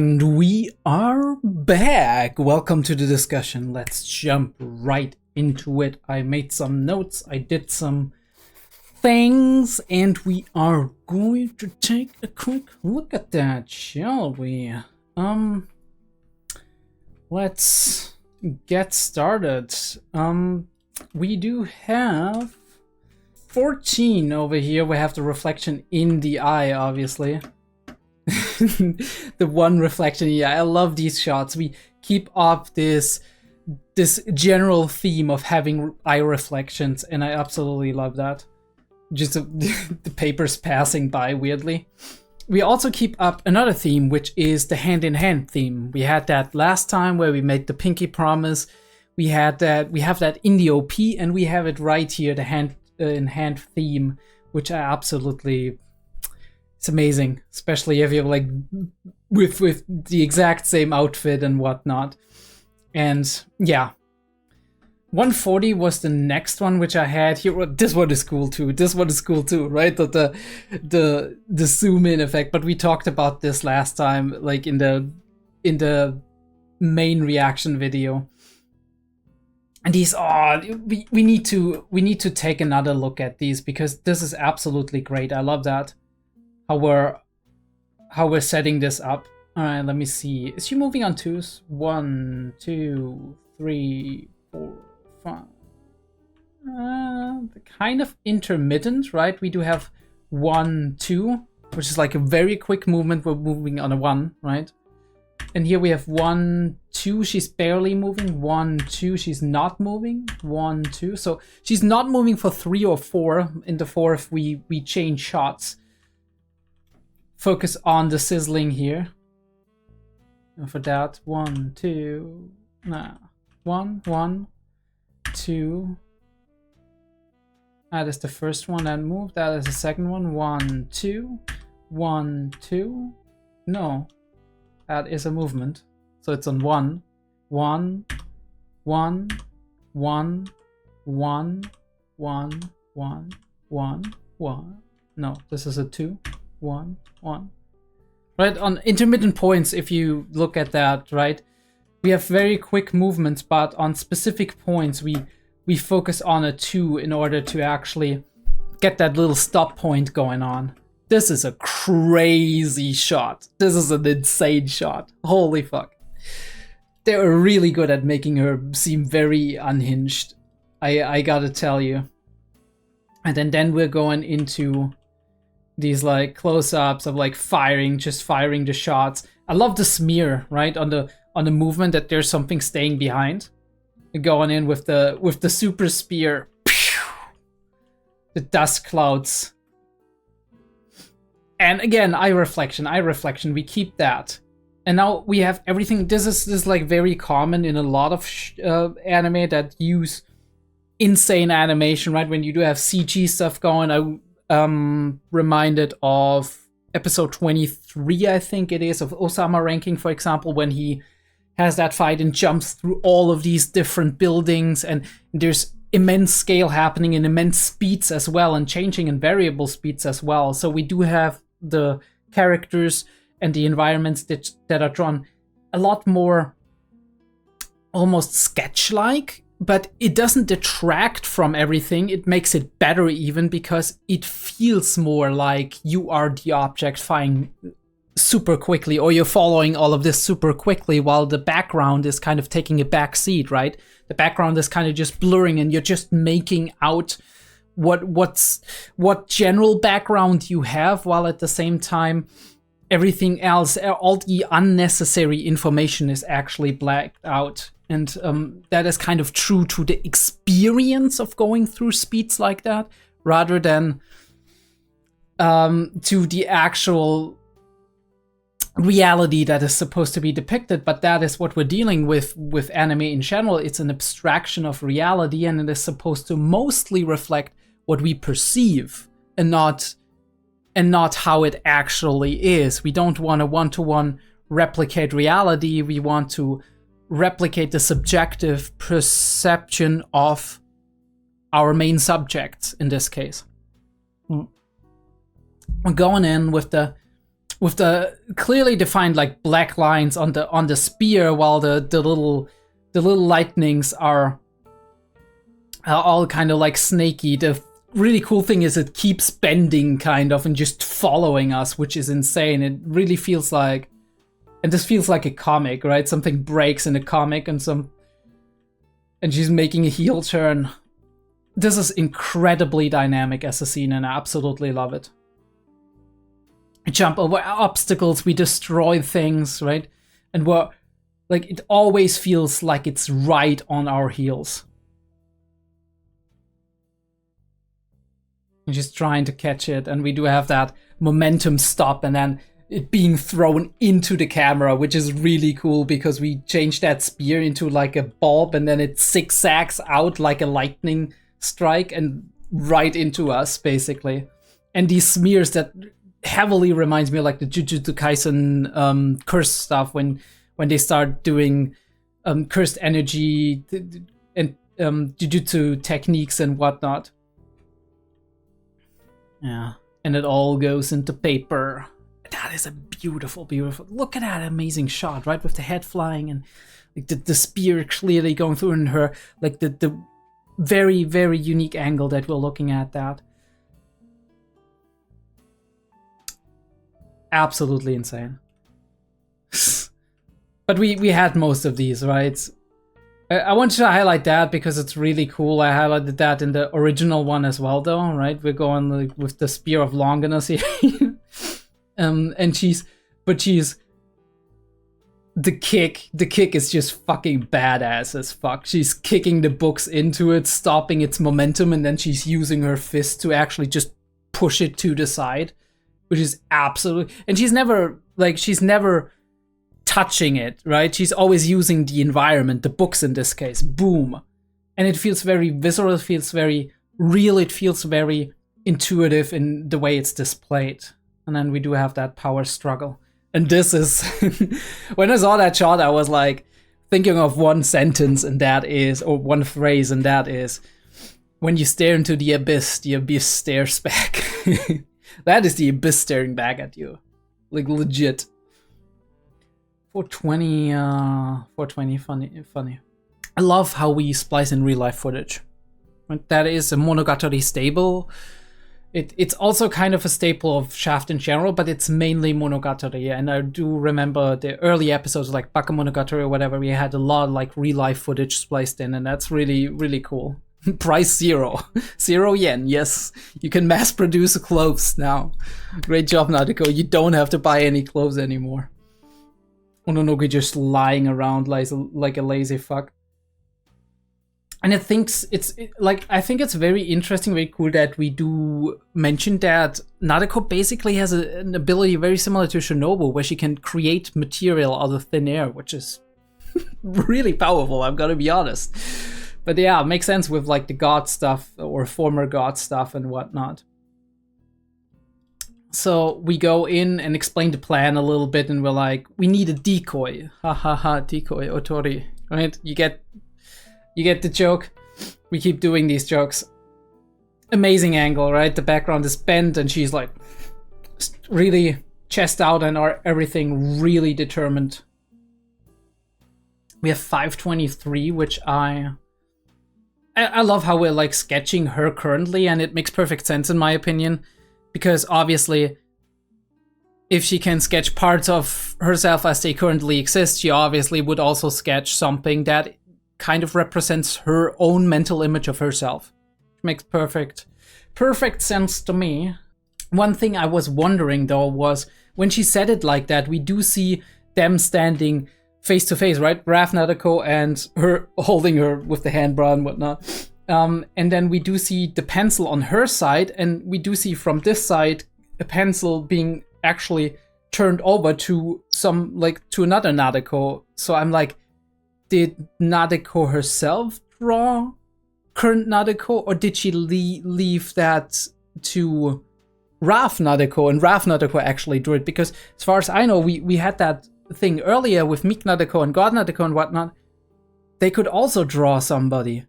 And we are back. Welcome to the discussion. Let's jump right into it. I made some notes, I did some things, and we are going to take a quick look at that, shall we? Let's get started. We do have 14 over here. We have the reflection in the eye, obviously. The one reflection. Yeah, I love these shots. We keep up this general theme of having eye reflections, and I absolutely love that. Just the papers passing by weirdly. We also keep up another theme, which is the hand-in-hand theme. We had that last time where we made the pinky promise. We had that. We have that in the OP, and we have it right here, the hand-in-hand theme, which I absolutely. It's amazing, especially if you're like with the exact same outfit and whatnot. And yeah, 140 was the next one which I had here. This one is cool too. This one is cool too, right? The zoom in effect. But we talked about this last time, like in the main reaction video. And these we need to take another look at these because this is absolutely great. I love that. How we're setting this up. All right, let me see. Is she moving on twos? 1, 2, 3, 4, 5. Kind of intermittent, right? We do have 1, 2, which is like a very quick movement. We're moving on a 1, right? And here we have 1, 2. She's barely moving. 1, 2. She's not moving. 1, 2. So she's not moving for 3 or 4. In the 4th, we change shots. Focus on the sizzling here. And for that, 1, 2, 1, 2. That is the first one that moved. That is the second one. 1, 2, 1, 2. No, that is a movement. So it's on 1, 1, 1, 1, 1, 1, 1, 1, 1. No, this is a 2. 1, 1. Right, on intermittent points, if you look at that, right, we have very quick movements, but on specific points, we focus on a 2 in order to actually get that little stop point going on. This is a crazy shot. This is an insane shot. Holy fuck. They were really good at making her seem very unhinged. I gotta tell you. And then we're going into these like close-ups of like just firing the shots. I love the smear, right, on the movement that there's something staying behind. Going in with the super spear. Pew! The dust clouds. And again, eye reflection, we keep that. And now we have everything. This is like very common in a lot of anime that use insane animation, right? When you do have CG stuff going, reminded of episode 23, I think it is, of Osama Ranking, for example, when he has that fight and jumps through all of these different buildings, and there's immense scale happening and immense speeds as well, and changing in variable speeds as well. So we do have the characters and the environments that are drawn a lot more almost sketch-like. But it doesn't detract from everything. It makes it better even because it feels more like you are the object flying super quickly, or you're following all of this super quickly while the background is kind of taking a back seat, right? The background is kind of just blurring and you're just making out what general background you have, while at the same time everything else, all the unnecessary information is actually blacked out. And that is kind of true to the experience of going through speeds like that, rather than to the actual reality that is supposed to be depicted. But that is what we're dealing with anime in general. It's an abstraction of reality, and it is supposed to mostly reflect what we perceive and not how it actually is. We don't want to one-to-one replicate reality. We want to replicate the subjective perception of our main subjects in this case. We're going in with the with the clearly defined like black lines on the spear, while the little lightnings are all kind of like snaky. The really cool thing is it keeps bending kind of and just following us, which is insane. It really feels like, and this feels like a comic, right? Something breaks in a comic and she's making a heel turn. This is incredibly dynamic as a scene, and I absolutely love it. We jump over obstacles, we destroy things, right? And we're like, it always feels like it's right on our heels. And she's trying to catch it, and we do have that momentum stop and then it being thrown into the camera, which is really cool because we changed that spear into like a bulb and then it zigzags out like a lightning strike and right into us, basically. And these smears that heavily reminds me of like the Jujutsu Kaisen curse stuff when they start doing cursed energy and Jujutsu techniques and whatnot. Yeah, and it all goes into paper. That is a beautiful, beautiful. Look at that amazing shot, right? With the head flying and like the spear clearly going through in her, like the very, very unique angle that we're looking at that. Absolutely insane. But we had most of these, right? I wanted to highlight that because it's really cool. I highlighted that in the original one as well, though, right? We're going like with the Spear of Longinus here. And she's the kick is just fucking badass as fuck. She's kicking the books into it, stopping its momentum, and then she's using her fist to actually just push it to the side, which is absolutely, and she's never touching it, right? She's always using the environment, the books in this case. Boom. And it feels very visceral, it feels very real, it feels very intuitive in the way it's displayed. And then we do have that power struggle. And this is, when I saw that shot, I was like thinking of one sentence, and that is, or one phrase, and that is, when you stare into the abyss stares back. That is the abyss staring back at you. Like legit. 420, funny. I love how we splice in real life footage. That is a Monogatari staple. It's also kind of a staple of Shaft in general, but it's mainly Monogatari. And I do remember the early episodes like Baka Monogatari or whatever, we had a lot of like real life footage spliced in, and that's really, really cool. Price 0. 0 yen, yes. You can mass produce clothes now. Great job, Nadeko. You don't have to buy any clothes anymore. Ononogi just lying around like a lazy fuck. And I think it's very interesting, very cool that we do mention that Nadeko basically has an ability very similar to Shinobu, where she can create material out of thin air, which is really powerful, I'm gonna be honest. But yeah, it makes sense with like the god stuff or former god stuff and whatnot. So we go in and explain the plan a little bit, and we're like, we need a decoy. Ha ha ha, decoy, otori. Right? You get the joke. We keep doing these jokes. Amazing angle, right? The background is bent and she's like really chest out and everything really determined. We have 523, which I love how we're like sketching her currently, and it makes perfect sense in my opinion, because obviously if she can sketch parts of herself as they currently exist, she obviously would also sketch something that kind of represents her own mental image of herself. Which makes perfect sense to me. One thing I was wondering though was when she said it like that, we do see them standing face to face, right? Raph, Nadeko, and her holding her with the handbra and whatnot. And then we do see the pencil on her side, and we do see from this side a pencil being actually turned over to to another Nadeko. So I'm like, did Nadeko herself draw current Nadeko, or did she leave that to Raph Nadeko, and Raph Nadeko actually drew it? Because as far as I know, we had that thing earlier with Meek Nadeko and God Nadeko and whatnot. They could also draw somebody.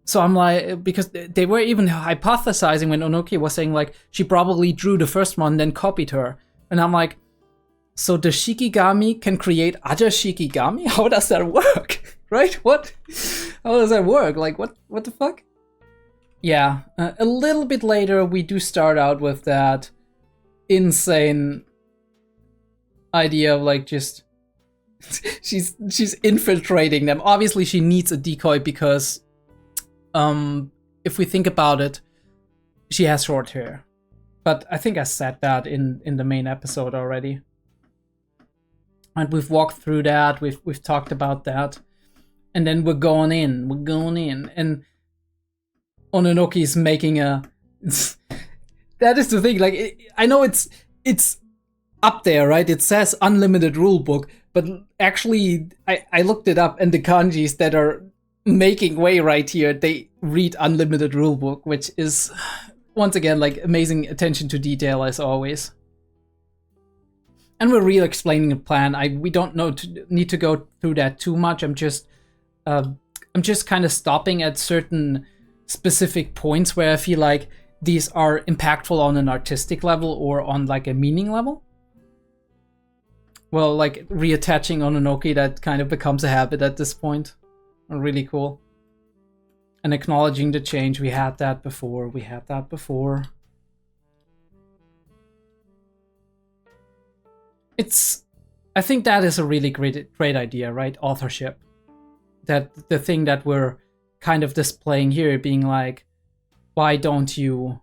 So I'm like, because they were even hypothesizing when Onoki was saying like she probably drew the first one, then copied her. And I'm like, so the Shikigami can create other Shikigami? How does that work? Right? What? How does that work? Like, what the fuck? Yeah, a little bit later, we do start out with that insane idea of like just she's infiltrating them. Obviously, she needs a decoy because, if we think about it, she has short hair. But I think I said that in the main episode already. And we've walked through that. We've talked about that, and then we're going in. And Ononoki is making a. That is the thing. Like, I know it's up there, right? It says unlimited rulebook, but actually, I looked it up, and the kanjis that are making way right here, they read unlimited rulebook, which is once again like amazing attention to detail as always. And we're really explaining the plan. We don't need to go through that too much. I'm just kind of stopping at certain specific points where I feel like these are impactful on an artistic level or on like a meaning level. Well, like reattaching Ononoki, that kind of becomes a habit at this point. Really cool. And acknowledging the change. We had that before. I think that is a really great idea, right? Authorship. That the thing that we're kind of displaying here being like, why don't you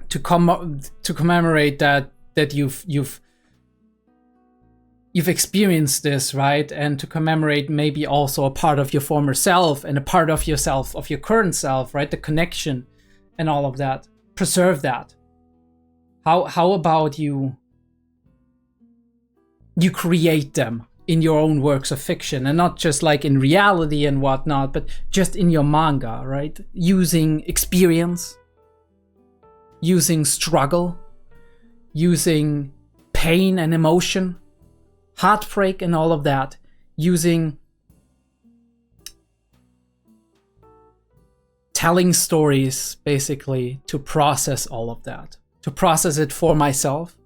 to commemorate that you've experienced this, right? And to commemorate maybe also a part of your former self and a part of yourself, of your current self, right? The connection and all of that. Preserve that. How about you create them in your own works of fiction, and not just like in reality and whatnot, but just in your manga, right? Using experience, using struggle, using pain and emotion, heartbreak and all of that, using telling stories basically to process all of that, to process it for myself,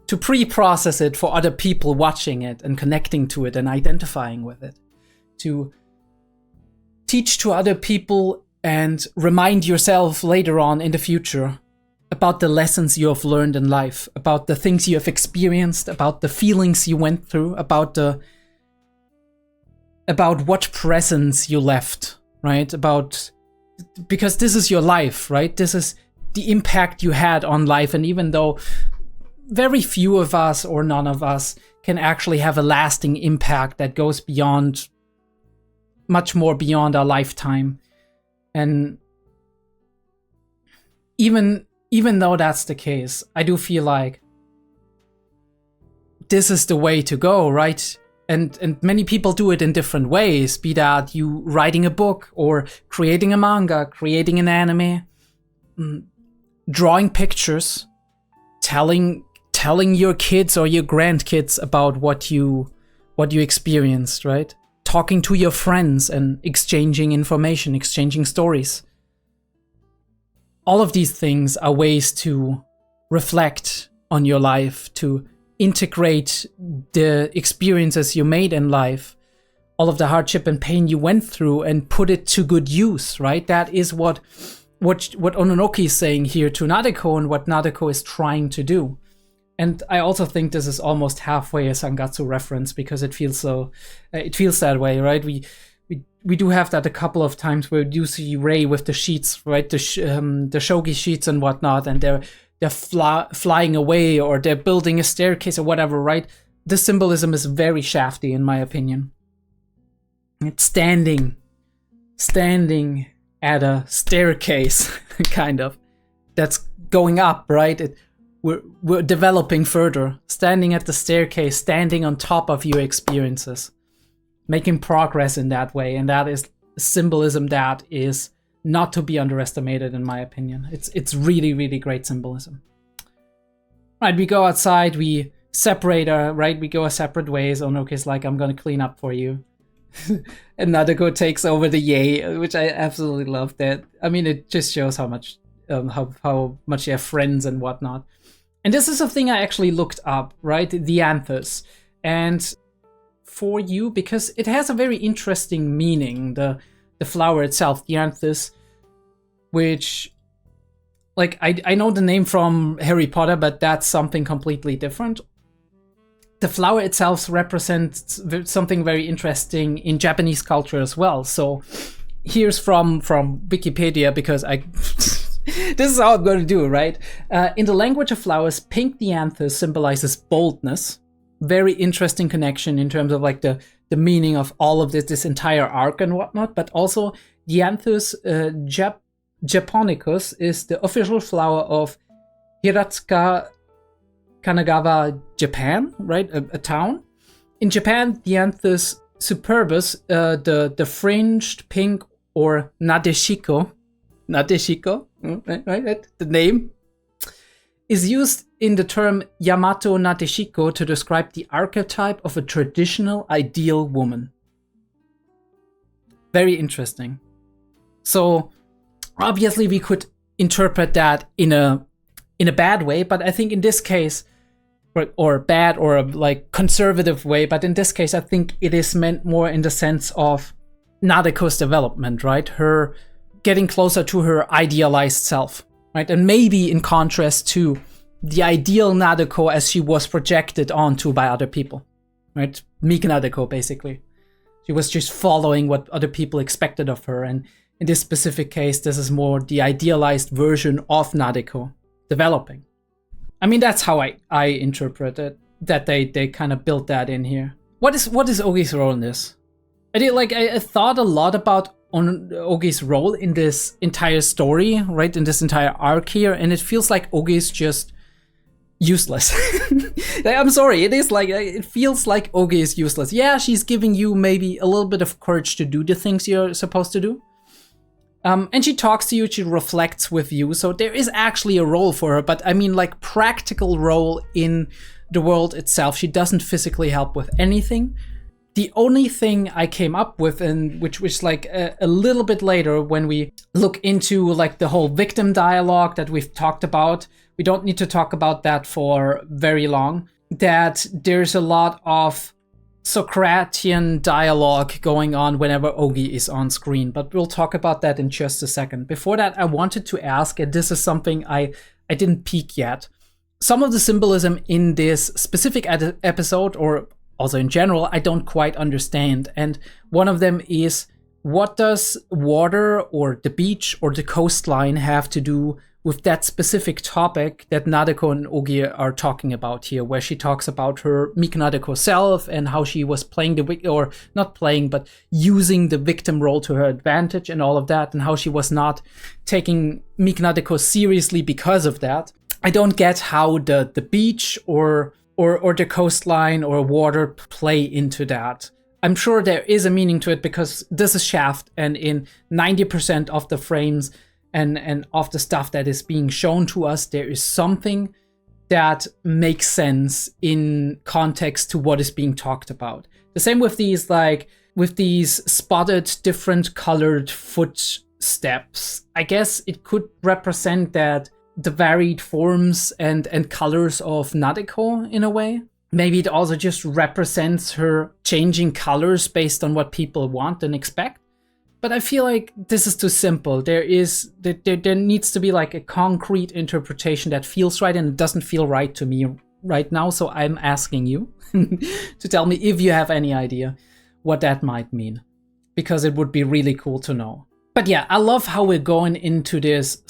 to pre-process it for other people watching it and connecting to it and identifying with it, to teach to other people and remind yourself later on in the future about the lessons you have learned in life, about the things you have experienced, about the feelings you went through, about what presents you left, right? Because this is your life, right? This is the impact you had on life, and even though very few of us or none of us can actually have a lasting impact that goes beyond, much more beyond our lifetime. And even though that's the case, I do feel like this is the way to go, right? And many people do it in different ways, be that you writing a book or creating a manga, creating an anime, drawing pictures, telling your kids or your grandkids about what you experienced, right? Talking to your friends and exchanging information, exchanging stories. All of these things are ways to reflect on your life, to integrate the experiences you made in life, all of the hardship and pain you went through, and put it to good use, right? That is what Ononoki is saying here to Nadeko, and what Nadeko is trying to do. And I also think this is almost halfway a Sangatsu reference, because it feels that way, right? We do have that a couple of times where you see Rei with the sheets, right? The shogi sheets and whatnot, and they're flying away, or they're building a staircase or whatever, right? The symbolism is very shafty, in my opinion. It's standing at a staircase, kind of, that's going up, right? We're developing further, standing at the staircase, standing on top of your experiences, making progress in that way. And that is symbolism that is not to be underestimated, in my opinion. It's really, really great symbolism. Right, we go outside, we separate, right? We go our separate ways. Onoki's like, I'm gonna clean up for you. And Nadeko takes over the yay, which I absolutely love. That, I mean, it just shows how much you have friends and whatnot. And this is a thing I actually looked up, right? The anthus. And for you, because it has a very interesting meaning, the flower itself, the anthus, which, like, I know the name from Harry Potter, but that's something completely different. The flower itself represents something very interesting in Japanese culture as well. So here's from Wikipedia, because this is how I'm going to do it, right? In the language of flowers, pink dianthus symbolizes boldness. Very interesting connection in terms of like the meaning of all of this entire arc and whatnot. But also, dianthus japonicus is the official flower of Hiratsuka, Kanagawa, Japan, right? A town. In Japan, dianthus superbus, the fringed pink, or nadeshiko, right? The name is used in the term Yamato Nadeshiko to describe the archetype of a traditional ideal woman. Very interesting. So obviously we could interpret that in a bad way, but I think in this case, or bad or like conservative way, but in this case I think it is meant more in the sense of Nadeko's development, right? Her getting closer to her idealized self, right? And maybe in contrast to the ideal Nadeko as she was projected onto by other people, right? Meek Nadeko, basically. She was just following what other people expected of her, and in this specific case, this is more the idealized version of Nadeko developing. I mean, that's how I interpret it, that they kind of built that in here. What is Ogi's role in this? I thought a lot about Ogi's role in this entire story, right? In this entire arc here, and it feels like Ogi is just useless. I'm sorry, it feels like Ogi is useless. Yeah, she's giving you maybe a little bit of courage to do the things you're supposed to do. And she talks to you, she reflects with you, so there is actually a role for her, but I mean, like, practical role in the world itself. She doesn't physically help with anything. The only thing I came up with, and which was like a little bit later when we look into like the whole victim dialogue that we've talked about, we don't need to talk about that for very long, that there's a lot of Socratian dialogue going on whenever Ogi is on screen, but we'll talk about that in just a second. Before that, I wanted to ask, and this is something I didn't peek yet, some of the symbolism in this specific episode, or also in general, I don't quite understand. And one of them is, what does water or the beach or the coastline have to do with that specific topic that Nadeko and Ogi are talking about here, where she talks about her Meek Nadeko self and how she was playing or not playing, but using the victim role to her advantage and all of that, and how she was not taking Meek Nadeko seriously because of that. I don't get how the beach or the coastline or water play into that. I'm sure there is a meaning to it because this is Shaft, and in 90% of the frames and of the stuff that is being shown to us, there is something that makes sense in context to what is being talked about. The same with these spotted different colored footsteps. I guess it could represent that the varied forms and colors of Nadeko in a way. Maybe it also just represents her changing colors based on what people want and expect. But I feel like this is too simple. There needs to be like a concrete interpretation that feels right, and it doesn't feel right to me right now. So I'm asking you to tell me if you have any idea what that might mean, because it would be really cool to know. But yeah, I love how we're going into this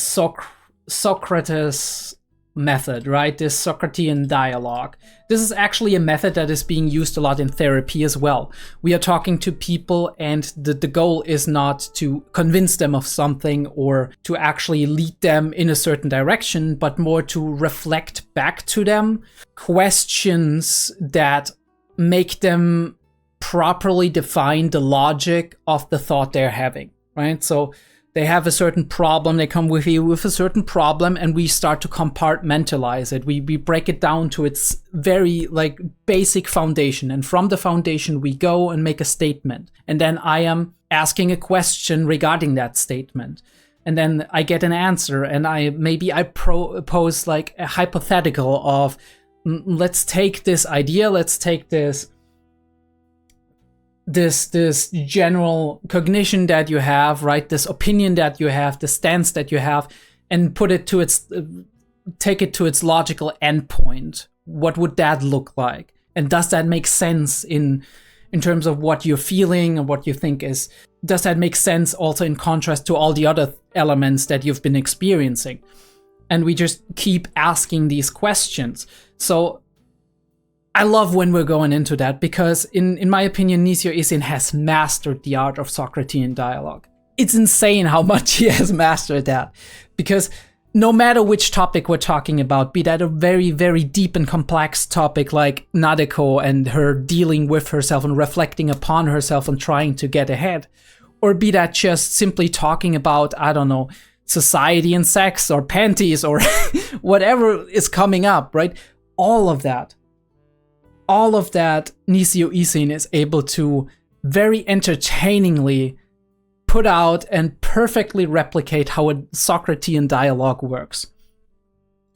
Socrates method, right? This Socratean dialogue. This is actually a method that is being used a lot in therapy as well. We are talking to people, and the goal is not to convince them of something or to actually lead them in a certain direction, but more to reflect back to them questions that make them properly define the logic of the thought they're having, right? So they have a certain problem, they come with you with a certain problem, and we start to compartmentalize it. We break it down to its very like basic foundation, and from the foundation we go and make a statement. And then I am asking a question regarding that statement. and then I get an answer, and I propose like a hypothetical of, let's take this idea, let's take this general cognition that you have, right? This opinion that you have, the stance that you have, and put it to take it to its logical endpoint. What would that look like? And does that make sense in terms of what you're feeling and what you think is, does that make sense also in contrast to all the other elements that you've been experiencing? And we just keep asking these questions. So I love when we're going into that, because in my opinion, Nisio Isin has mastered the art of Socratean dialogue. It's insane how much he has mastered that, because no matter which topic we're talking about, be that a very, very deep and complex topic like Nadeko and her dealing with herself and reflecting upon herself and trying to get ahead, or be that just simply talking about, I don't know, society and sex or panties or whatever is coming up, right? All of that, Nisio Isin is able to very entertainingly put out and perfectly replicate how a Socratean dialogue works.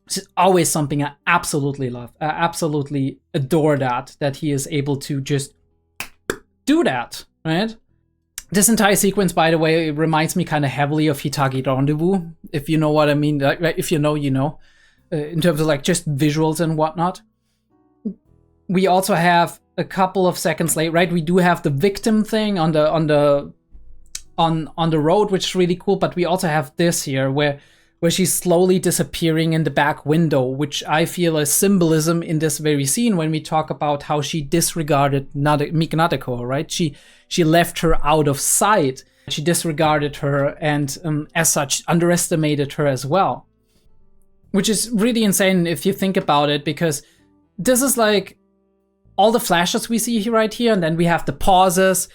This is always something I absolutely love. I absolutely adore that he is able to just do that, right? This entire sequence, by the way, reminds me kind of heavily of Hitagi Rendezvous, if you know what I mean. If you know, you know. In terms of like just visuals and whatnot. We also have a couple of seconds later, right? We do have the victim thing on the road, which is really cool, but we also have this here where she's slowly disappearing in the back window, which I feel is symbolism in this very scene when we talk about how she disregarded Meek Nadeko, right? She left her out of sight. She disregarded her and as such underestimated her as well, which is really insane if you think about it, because this is like all the flashes we see right here, and then we have the pauses.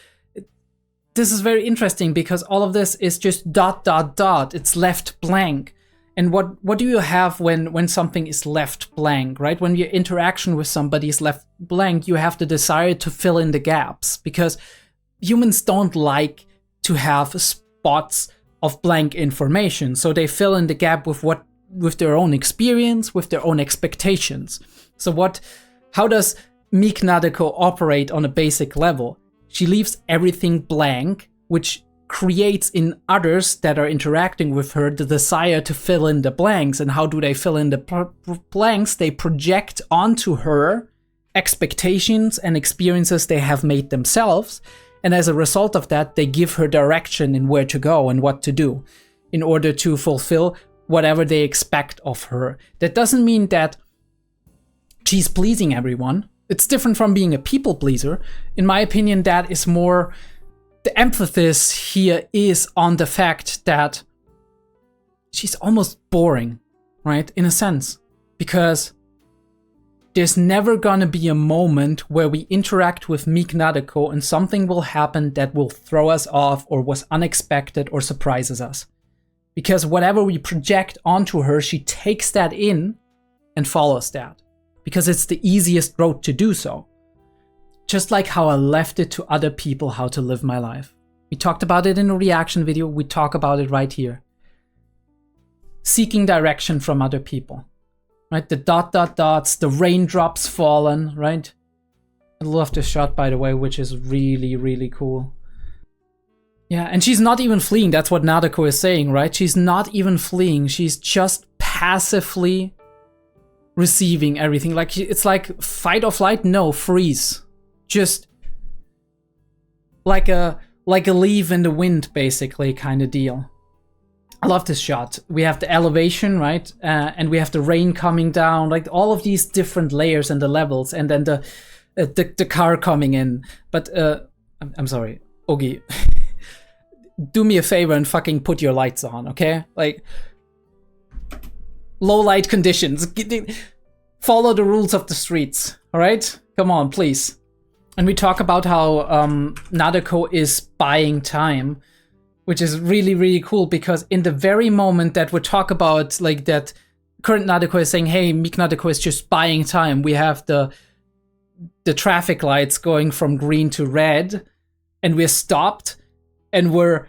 This is very interesting because all of this is just ... It's left blank. And what do you have when something is left blank, right? When your interaction with somebody is left blank, you have the desire to fill in the gaps, because humans don't like to have spots of blank information. So they fill in the gap with their own experience, with their own expectations. So how does Meek Nadeko operate on a basic level? She leaves everything blank, which creates in others that are interacting with her the desire to fill in the blanks. And how do they fill in the blanks? They project onto her expectations and experiences they have made themselves. And as a result of that, they give her direction in where to go and what to do in order to fulfill whatever they expect of her. That doesn't mean that she's pleasing everyone. It's different from being a people pleaser. In my opinion, that is more, the emphasis here is on the fact that she's almost boring, right? In a sense, because there's never gonna be a moment where we interact with Meek Nadeko and something will happen that will throw us off or was unexpected or surprises us. Because whatever we project onto her, she takes that in and follows that. Because it's the easiest road to do so. Just like how I left it to other people how to live my life. We talked about it in a reaction video, we talk about it right here. Seeking direction from other people. Right? The ... the raindrops fallen, right? I love this shot, by the way, which is really, really cool. Yeah, and she's not even fleeing, that's what Nadeko is saying, right? She's not even fleeing, she's just passively receiving everything. Like, it's like fight or flight, no, freeze. Just like a leaf in the wind, basically, kind of deal. I love this shot. We have the elevation, right? And we have the rain coming down, like all of these different layers and the levels, and then the car coming in. But I'm sorry, Ogi, do me a favor and fucking put your lights on, okay? Like, low light conditions. Follow the rules of the streets, all right? Come on, please. And we talk about how Nadeko is buying time, which is really, really cool, because in the very moment that we talk about, like, that current Nadeko is saying, hey, Meek Nadeko is just buying time, we have the traffic lights going from green to red, and we're stopped, and we're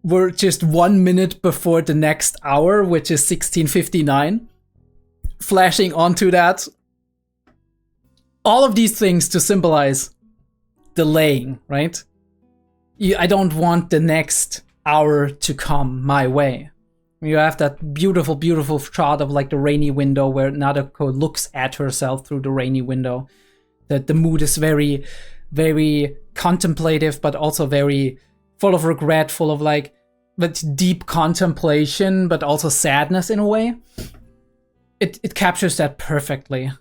we're just 1 minute before the next hour, which is 16:59. Flashing onto that. All of these things to symbolize delaying, right? I don't want the next hour to come my way. You have that beautiful, beautiful shot of like the rainy window where Nadeko looks at herself through the rainy window. That the mood is very, very contemplative, but also very full of regret, full of like but deep contemplation, but also sadness in a way. It captures that perfectly.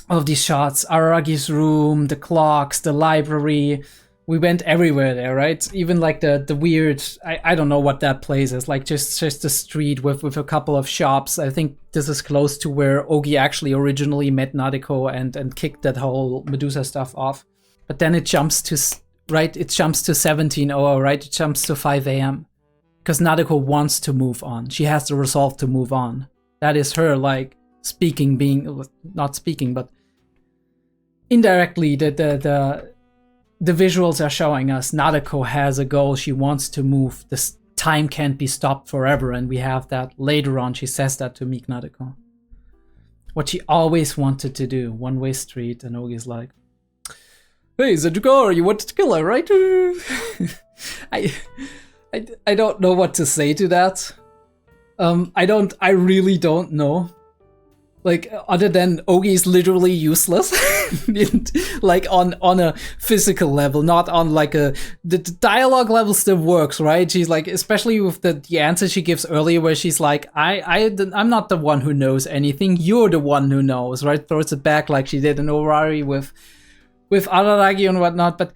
All of these shots, Aragi's room, the clocks, the library. We went everywhere there, right? Even like the weird, I don't know what that place is, like just the street with a couple of shops. I think this is close to where Ogi actually originally met Nadeko and kicked that whole Medusa stuff off. But then it jumps to, right? It jumps to 17:00, right? It jumps to 5 a.m. Because Nadeko wants to move on. She has the resolve to move on. That is her, like, speaking, being, not speaking, but indirectly the visuals are showing us Nadeko has a goal. She wants to move. This time can't be stopped forever. And we have that later on. She says that to Meek Nadeko. What she always wanted to do. One-way street. And Ogi's like, hey, Zetsugar, you wanted to kill her, right? I don't know what to say to that. I really don't know. Like, other than Ogi is literally useless, like on a physical level, not on like the dialogue level still works, right? She's like, especially with the answer she gives earlier, where she's like, I'm not the one who knows anything. You're the one who knows, right? Throws it back like she did in Orari with Araragi and whatnot. But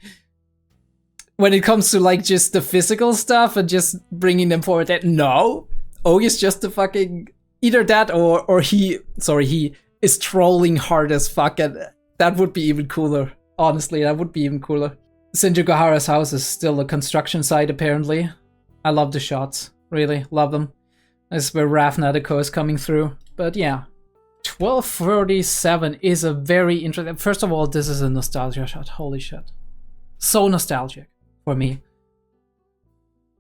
when it comes to like just the physical stuff and just bringing them forward, that no, Ogi's just the fucking. Either that or he is trolling hard as fuck, and that would be even cooler. Honestly, that would be even cooler. Shinjuku house is still a construction site, apparently. I love the shots. Really, love them. This is where Raf Nadeko is coming through. But yeah, 12:37 is a very interesting... First of all, this is a nostalgia shot. Holy shit. So nostalgic for me.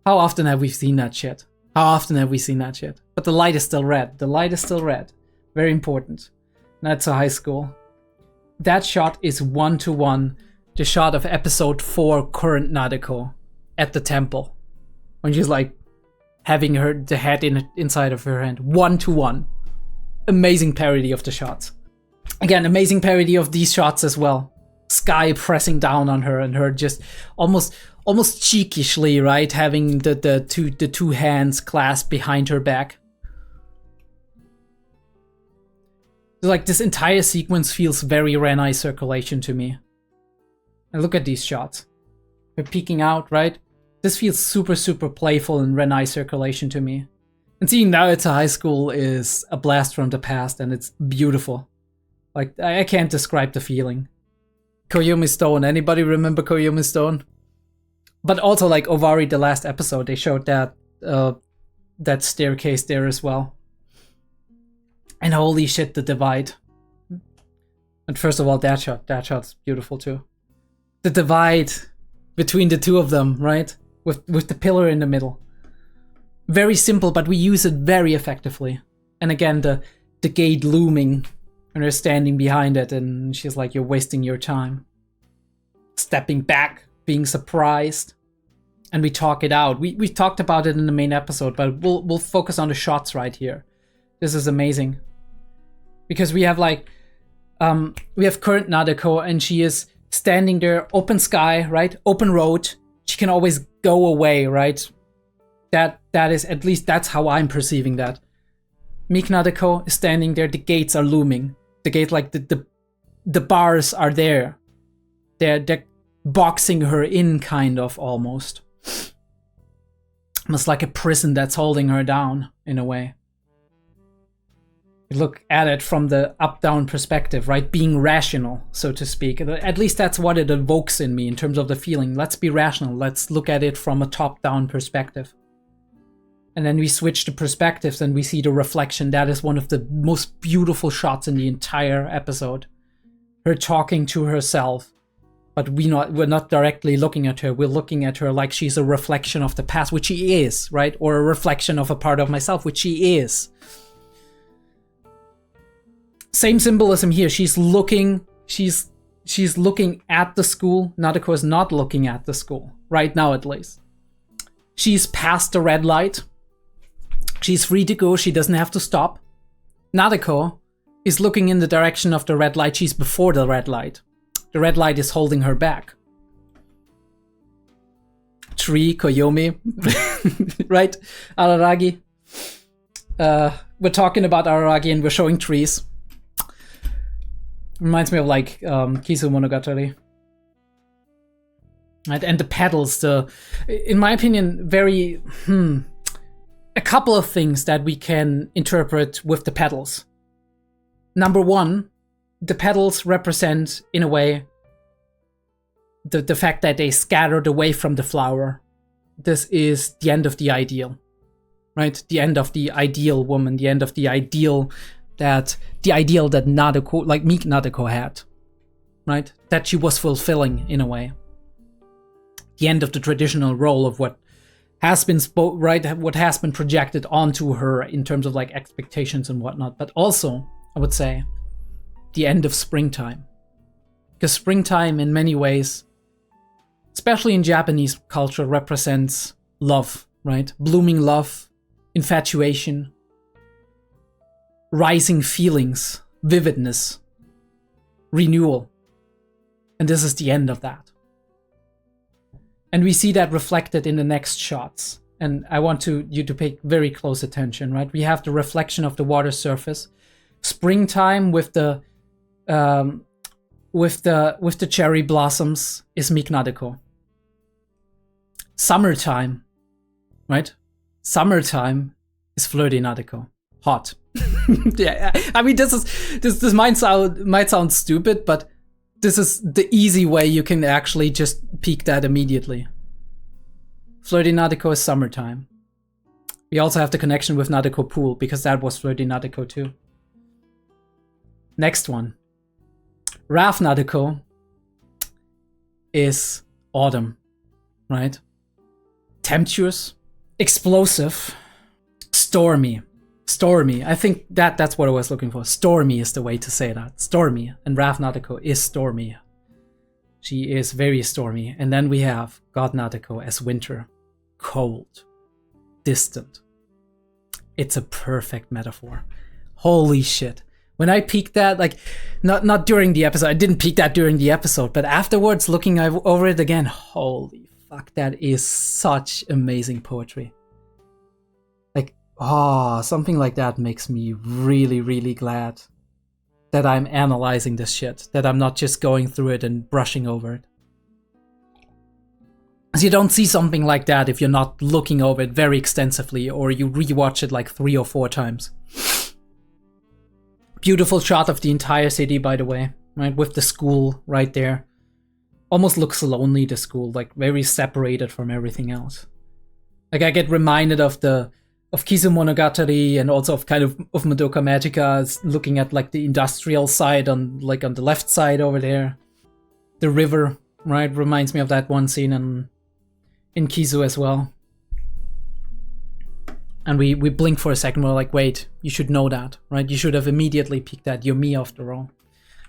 How often have we seen that shit? How often have we seen that shit? But the light is still red. The light is still red. Very important. That's a high school. That shot is 1-to-1 the shot of episode 4 current Nadeko at the temple. When she's like having the head inside of her hand. 1-to-1. Amazing parody of the shots. Again, amazing parody of these shots as well. Sky pressing down on her and her just almost cheekishly, right, having the two hands clasped behind her back. Like, this entire sequence feels very Renai circulation to me. And look at these shots. We're peeking out, right? This feels super, super playful and Renai circulation to me. And seeing now it's a high school is a blast from the past, and it's beautiful. Like, I can't describe the feeling. Koyumi Stone. Anybody remember Koyumi Stone? But also, like, Ovari, the last episode, they showed that that staircase there as well. And holy shit, the divide. And first of all, that shot's beautiful too. The divide between the two of them, right? With the pillar in the middle. Very simple, but we use it very effectively. And again, the gate looming, and they're standing behind it, and she's like, you're wasting your time. Stepping back, being surprised. And we talk it out. We talked about it in the main episode, but we'll focus on the shots right here. This is amazing. Because we have like we have current Nadeko, and she is standing there, open sky, right? Open road. She can always go away, right? That is, at least that's how I'm perceiving that. Meek Nadeko is standing there, the gates are looming. The gate, like the bars are there. They're boxing her in, kind of, almost. Almost like a prison that's holding her down, in a way. You look at it from the up-down perspective, right? Being rational, so to speak. At least that's what it evokes in me in terms of the feeling. Let's be rational. Let's look at it from a top-down perspective. And then we switch the perspectives and we see the reflection. That is one of the most beautiful shots in the entire episode. Her talking to herself. but we're not directly looking at her. We're looking at her like she's a reflection of the past, which she is, right? Or a reflection of a part of myself, which she is. Same symbolism here. She's looking at the school. Nadeko is not looking at the school, right now at least. She's past the red light. She's free to go. She doesn't have to stop. Nadeko is looking in the direction of the red light. She's before the red light. The red light is holding her back. Tree, Koyomi, right? Araragi. We're talking about Araragi and we're showing trees. Reminds me of like Kisu Monogatari. Right? And the petals, in my opinion, very a couple of things that we can interpret with the petals. Number one, the petals represent, in a way, the fact that they scattered away from the flower. This is the end of the ideal, right? The end of the ideal woman, the end of the ideal that Nadeko, like Meek Nadeko had, right? That she was fulfilling, in a way. The end of the traditional role of what has been what has been projected onto her in terms of like expectations and whatnot. But also, I would say, the end of springtime. Because springtime, in many ways, especially in Japanese culture, represents love, right? Blooming love, infatuation, rising feelings, vividness, renewal. And this is the end of that. And we see that reflected in the next shots. And I want you to pay very close attention, right? We have the reflection of the water surface. Springtime with the cherry blossoms is Meek Nadeko. Summertime, right? Summertime is Flirty Nadeko. Hot. Yeah, I mean, this might sound stupid, but this is the easy way you can actually just peek that immediately. Flirty Nadeko is summertime. We also have the connection with Nadeko Pool, because that was Flirty Nadeko too. Next one. Raf Nadeko is autumn, right? Tempestuous, explosive, stormy. Stormy. I think that's what I was looking for. Stormy is the way to say that. Stormy. And Raf Nadeko is stormy. She is very stormy. And then we have God Nadeko as winter. Cold. Distant. It's a perfect metaphor. Holy shit. When I peeked that, like, not during the episode. I didn't peek that during the episode. But afterwards, looking over it again, holy fuck, that is such amazing poetry. Something like that makes me really, really glad that I'm analyzing this shit, that I'm not just going through it and brushing over it. Because you don't see something like that if you're not looking over it very extensively, or you rewatch it like 3 or 4 times. Beautiful shot of the entire city, by the way, right? With the school right there. Almost looks lonely, the school, like very separated from everything else. Like I get reminded of Kisu Monogatari, and also of Madoka Magica, looking at like the industrial side on the left side over there. The river, right, reminds me of that one scene in Kisu as well. And we blink for a second, we're like, wait, you should know that, right? You should have immediately picked that. You're me after all.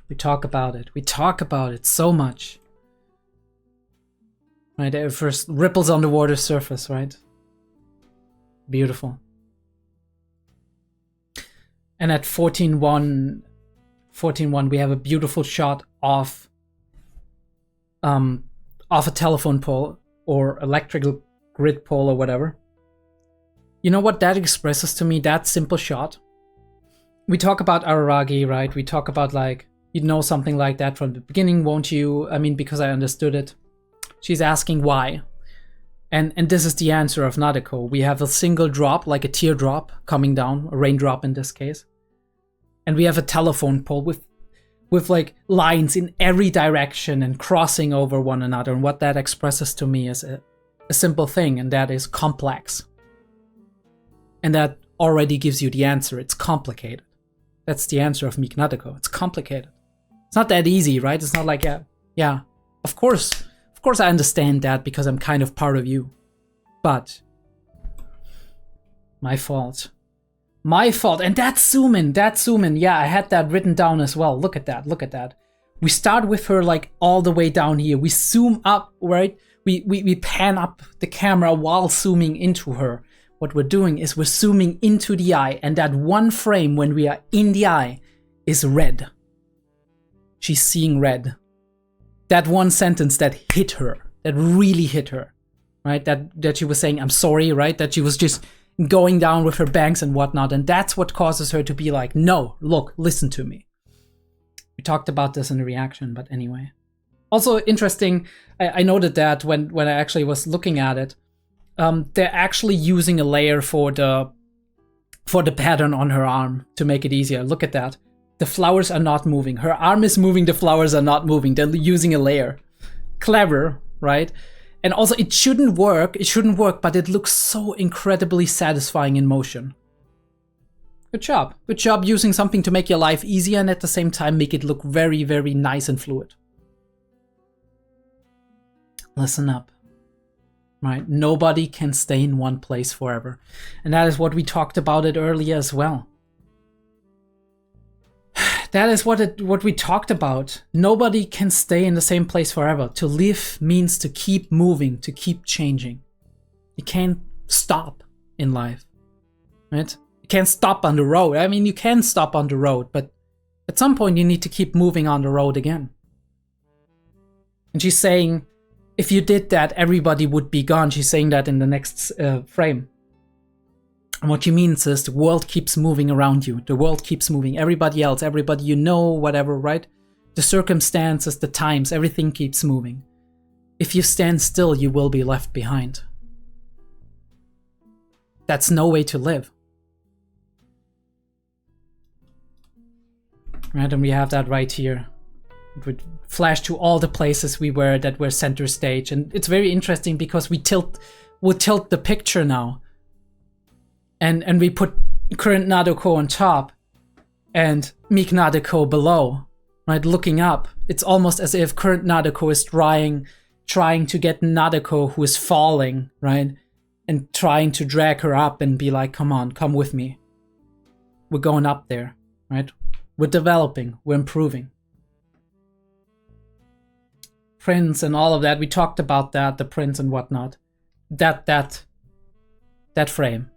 We talk about it. We talk about it so much. Right, first ripples on the water surface, right? Beautiful. And at 14:1, we have a beautiful shot of a telephone pole or electrical grid pole or whatever. You know what that expresses to me? That simple shot. We talk about Araragi, right? We talk about like, you'd know something like that from the beginning, won't you? I mean, because I understood it. She's asking why. And this is the answer of Nadeko. We have a single drop, like a teardrop coming down, a raindrop in this case. And we have a telephone pole with like lines in every direction and crossing over one another. And what that expresses to me is a simple thing, and that is complex. And that already gives you the answer. It's complicated. That's the answer of Meek Nadeko. It's complicated. It's not that easy, right? It's not like, yeah, Of course I understand that because I'm kind of part of you. But my fault. My fault. And that zoom in. Yeah, I had that written down as well. Look at that. We start with her like all the way down here. We zoom up, right? We pan up the camera while zooming into her. What we're doing is we're zooming into the eye, and that one frame when we are in the eye is red. She's seeing red. That one sentence that hit her, that really hit her, right? That she was saying, I'm sorry, right? That she was just going down with her bangs and whatnot. And that's what causes her to be like, no, look, listen to me. We talked about this in the reaction, but anyway. Also interesting, I noted that when I actually was looking at it, they're actually using a layer for the pattern on her arm to make it easier. Look at that. The flowers are not moving. Her arm is moving, the flowers are not moving. They're using a layer. Clever, right? And also it shouldn't work, but it looks so incredibly satisfying in motion. Good job. Good job using something to make your life easier and at the same time make it look very, very nice and fluid. Listen up. Right? Nobody can stay in one place forever. And that is what we talked about it earlier as well. That is what we talked about. Nobody can stay in the same place forever. To live means to keep moving, to keep changing. You can't stop in life, right? You can't stop on the road. I mean, you can stop on the road, but at some point you need to keep moving on the road again. And she's saying, if you did that, everybody would be gone. She's saying that in the next frame. And what she means is the world keeps moving around you. The world keeps moving. Everybody else, everybody you know, whatever, right? The circumstances, the times, everything keeps moving. If you stand still, you will be left behind. That's no way to live. Right, and we have that right here. It would flash to all the places we were that were center stage. And it's very interesting because we'll tilt the picture now. And we put current Nadeko on top and Meek Nadeko below, right? Looking up. It's almost as if current Nadeko is trying to get Nadeko who is falling, right? And trying to drag her up and be like, come on, come with me. We're going up there, right? We're developing, we're improving. Prince and all of that, we talked about that, the prince and whatnot. That frame.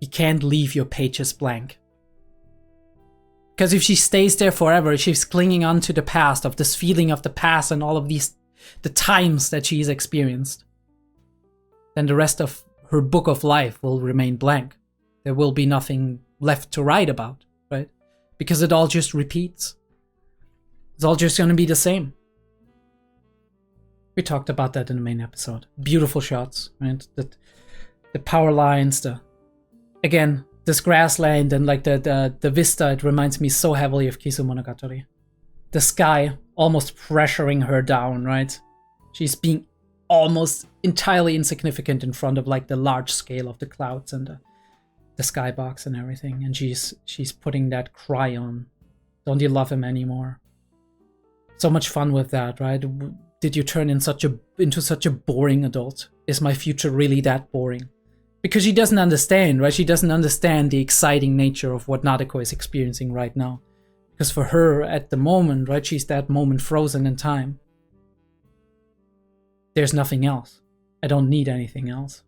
You can't leave your pages blank. Because if she stays there forever, she's clinging on to the past, of this feeling of the past and all of these, the times that she's experienced. Then the rest of her book of life will remain blank. There will be nothing left to write about, right? Because it all just repeats. It's all just going to be the same. We talked about that in the main episode. Beautiful shots, right? The power lines, again, this grassland and like the vista, it reminds me so heavily of Kisu Monogatari. The sky almost pressuring her down, right? She's being almost entirely insignificant in front of like the large scale of the clouds and the skybox and everything. And she's putting that cry on. Don't you love him anymore? So much fun with that, right? Did you turn into such a boring adult? Is my future really that boring? Because she doesn't understand, right? She doesn't understand the exciting nature of what Nadeko is experiencing right now. Because for her, at the moment, right, she's that moment frozen in time. There's nothing else. I don't need anything else.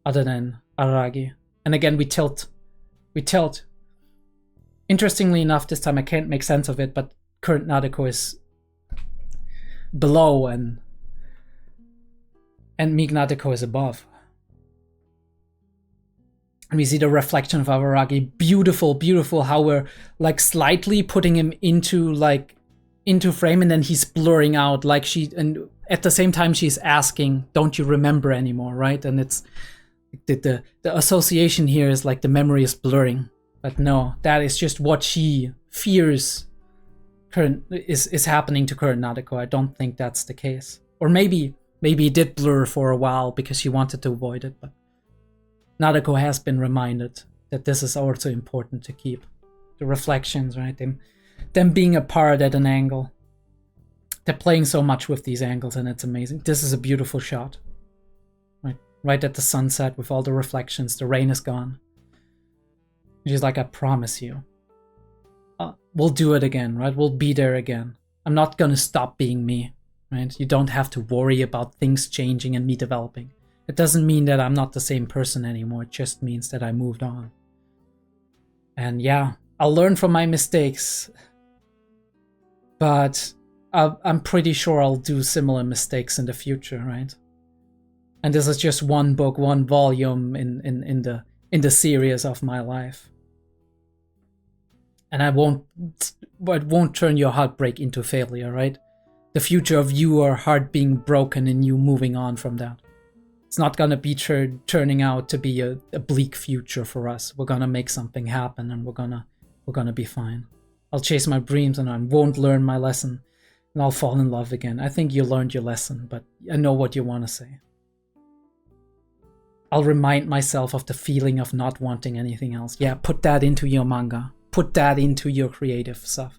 Other than Araragi. And again, we tilt. Interestingly enough, this time I can't make sense of it, but current Nadeko is below and Meek Nadeko is above. And we see the reflection of Araragi. Beautiful, beautiful how we're like slightly putting him into frame and then he's blurring out like and at the same time she's asking, don't you remember anymore, right? And it's the association here is like the memory is blurring. But no, that is just what she fears is happening to current Nadeko. I don't think that's the case. Or maybe it did blur for a while because she wanted to avoid it, but Nadeko has been reminded that this is also important to keep. The reflections, right? Them being apart at an angle. They're playing so much with these angles, and it's amazing. This is a beautiful shot. Right at the sunset with all the reflections. The rain is gone. She's like, I promise you. We'll do it again, right? We'll be there again. I'm not gonna stop being me, right? You don't have to worry about things changing and me developing. It doesn't mean that I'm not the same person anymore. It just means that I moved on. And yeah, I'll learn from my mistakes. But I'm pretty sure I'll do similar mistakes in the future, right? And this is just one book, one volume in the series of my life. And it won't turn your heartbreak into failure, right? The future of your heart being broken and you moving on from that. It's not gonna be turning out to be a bleak future for us. We're gonna make something happen, and we're gonna be fine. I'll chase my dreams, and I won't learn my lesson, and I'll fall in love again. I think you learned your lesson, but I know what you want to say. I'll remind myself of the feeling of not wanting anything else. Yeah, put that into your manga. Put that into your creative stuff,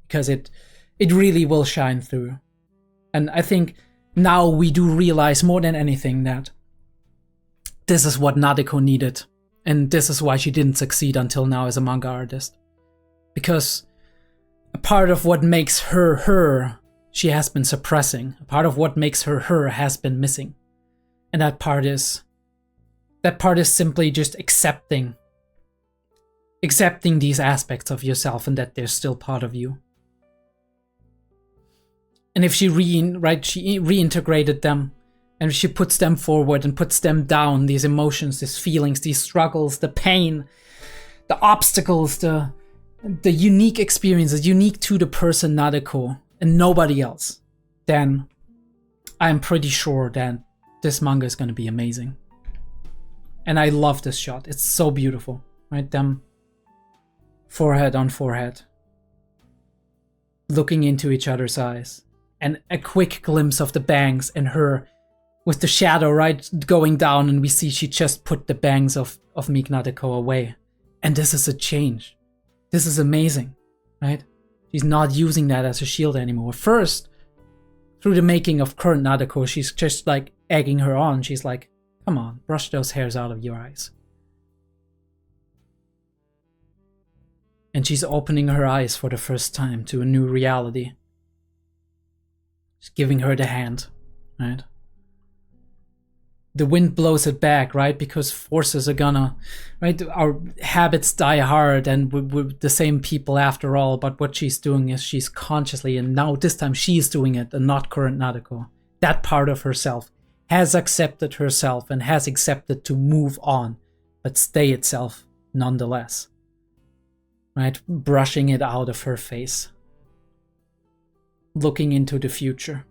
because it really will shine through. And I think now we do realize more than anything that this is what Nadeko needed, and this is why she didn't succeed until now as a manga artist. Because a part of what makes her her, she has been suppressing. A part of what makes her her has been missing. And that part is simply just accepting these aspects of yourself and that they're still part of you. And if she reintegrated them, and if she puts them forward and puts them down, these emotions, these feelings, these struggles, the pain, the obstacles, the unique experiences, unique to the person Nadeko and nobody else, then I'm pretty sure that this manga is going to be amazing. And I love this shot. It's so beautiful, right? Them forehead on forehead, looking into each other's eyes, and a quick glimpse of the bangs and her with the shadow, right, going down, and we see she just put the bangs of Meek Nadeko away. And this is a change. This is amazing, right? She's not using that as a shield anymore. First, through the making of current Nadeko, she's just like egging her on. She's like, come on, brush those hairs out of your eyes. And she's opening her eyes for the first time to a new reality. She's giving her the hand, right? The wind blows it back, right? Because forces are gonna, right? Our habits die hard, and we're the same people after all. But what she's doing is she's consciously, and now this time she's doing it, and not current Nadeko. That part of herself has accepted herself and has accepted to move on, but stay itself nonetheless. Right? Brushing it out of her face. Looking into the future.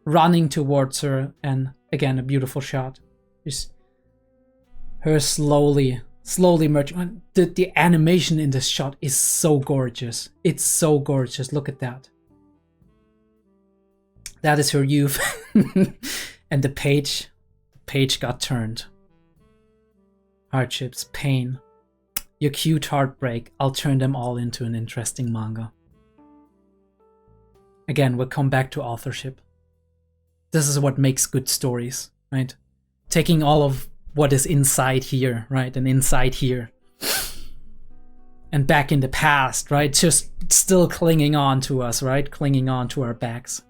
Running towards her, and again, a beautiful shot. Just her slowly merging. The animation in this shot is so gorgeous. It's so gorgeous. Look at that. That is her youth. And the page got turned. Hardships, pain, your cute heartbreak. I'll turn them all into an interesting manga. Again, we'll come back to authorship. This is what makes good stories, right? Taking all of what is inside here, right? And inside here. And back in the past, right? Just still clinging on to us, right? Clinging on to our backs.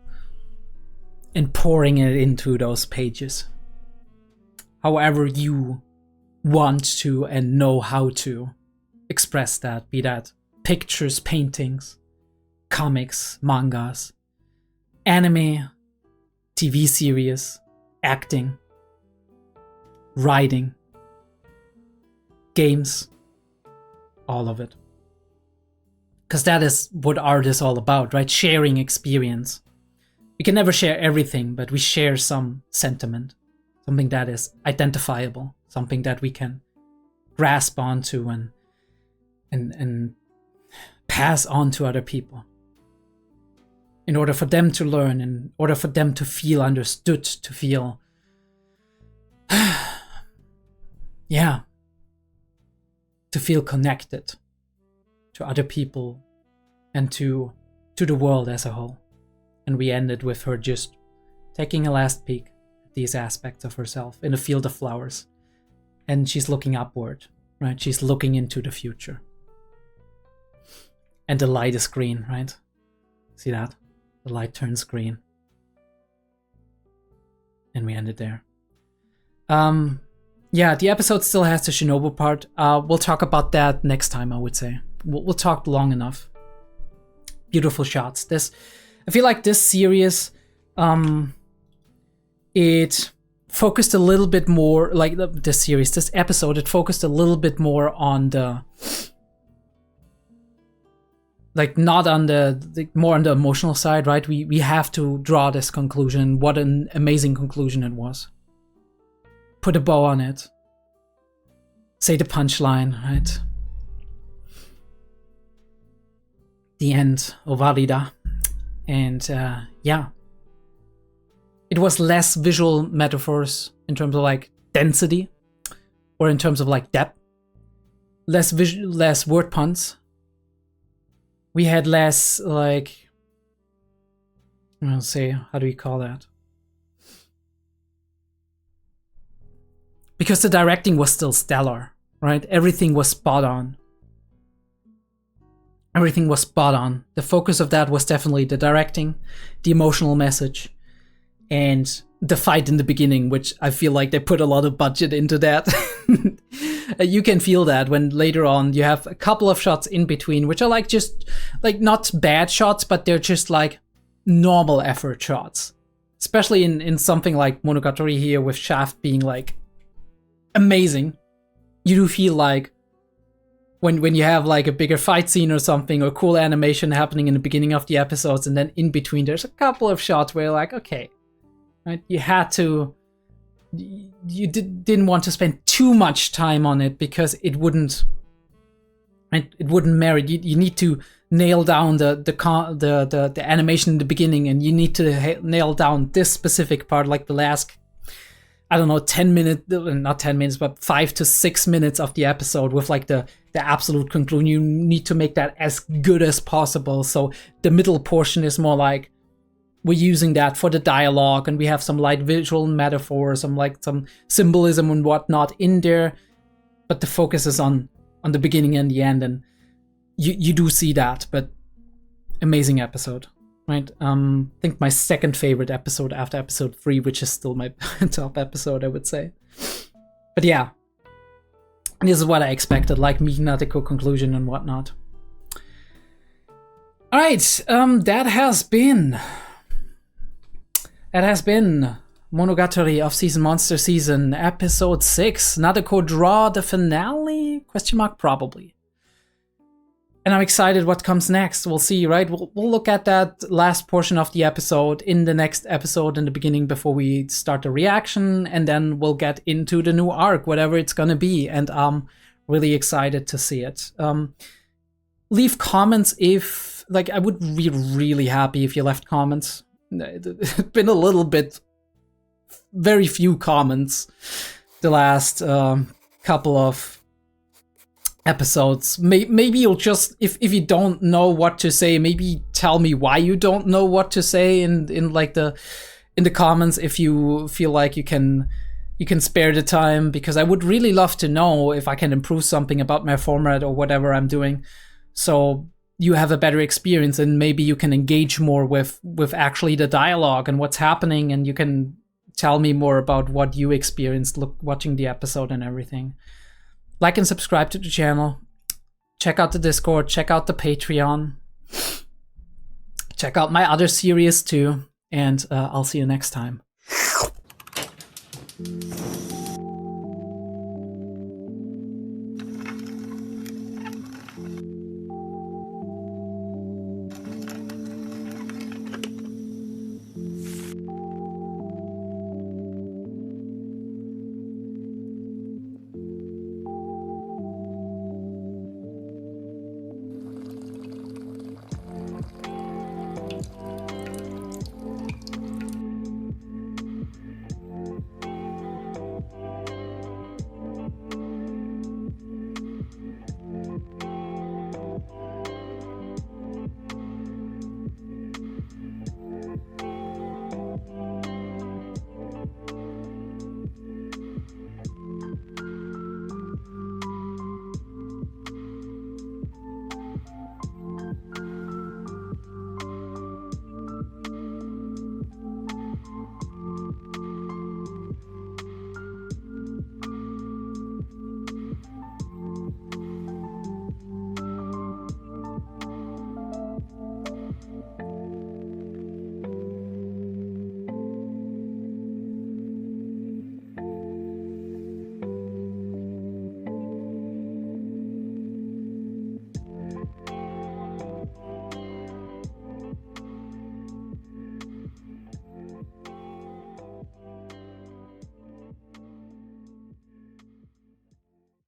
And pouring it into those pages. However you want to and know how to express that. Be that pictures, paintings, comics, mangas, anime, TV series, acting, writing, games, all of it. Because that is what art is all about, right? Sharing experience. We can never share everything, but we share some sentiment, something that is identifiable, something that we can grasp onto and pass on to other people. In order for them to learn, in order for them to feel understood, to feel, yeah, to feel connected to other people and to the world as a whole. And we ended with her just taking a last peek at these aspects of herself in a field of flowers. And she's looking upward, right? She's looking into the future. And the light is green, right? See that? The light turns green. And we ended there. Yeah, the episode still has the Shinobu part. We'll talk about that next time, I would say. We'll talk long enough. Beautiful shots. I feel like this series, it focused a little bit more, like this episode, it focused a little bit more on the, like not on more on the emotional side, right? We have to draw this conclusion. What an amazing conclusion it was. Put a bow on it. Say the punchline, right? The end of Arida. And yeah. It was less visual metaphors in terms of like density or in terms of like depth. Less word puns. We had less like, I'll say, how do we call that? Because the directing was still stellar, right? Everything was spot on. Everything was spot on. The focus of that was definitely the directing, the emotional message, and the fight in the beginning, which I feel like they put a lot of budget into that. You can feel that when later on you have a couple of shots in between, which are like just like not bad shots, but they're just like normal effort shots. Especially in something like Monogatari here with Shaft being like amazing. You do feel like when you have like a bigger fight scene or something or cool animation happening in the beginning of the episodes, and then in between there's a couple of shots where you're like, okay, right? You had to, you didn't want to spend too much time on it because it wouldn't, right? It wouldn't merit. You need to nail down the animation in the beginning, and you need to nail down this specific part, like the last, I don't know, 10 minutes, not 10 minutes, but 5 to 6 minutes of the episode with like the absolute conclusion. You need to make that as good as possible. So the middle portion is more like, we're using that for the dialogue, and we have some light visual metaphors, some symbolism and whatnot in there, but the focus is on the beginning and the end, and you do see that. But amazing episode, right? I think my second favorite episode after episode 3, which is still my top episode, I would say. But yeah, this is what I expected, like Minateko conclusion and whatnot. All right, that has been Monogatari of Season Monster Season, Episode 6. Nadeko draw the finale? Question mark, probably. And I'm excited what comes next. We'll see, right? We'll look at that last portion of the episode in the next episode in the beginning before we start the reaction, and then we'll get into the new arc, whatever it's gonna be, and I'm really excited to see it. Leave comments if, like, I would be really happy if you left comments. It's been a little bit, very few comments the last couple of episodes. Maybe you'll just, if you don't know what to say, maybe tell me why you don't know what to say in the comments, if you feel like you can spare the time, because I would really love to know if I can improve something about my format or whatever I'm doing, so you have a better experience, and maybe you can engage more with actually the dialogue and what's happening, and you can tell me more about what you experienced watching the episode and everything. Like and subscribe to the channel. Check out the Discord. Check out the Patreon. Check out my other series too. And I'll see you next time.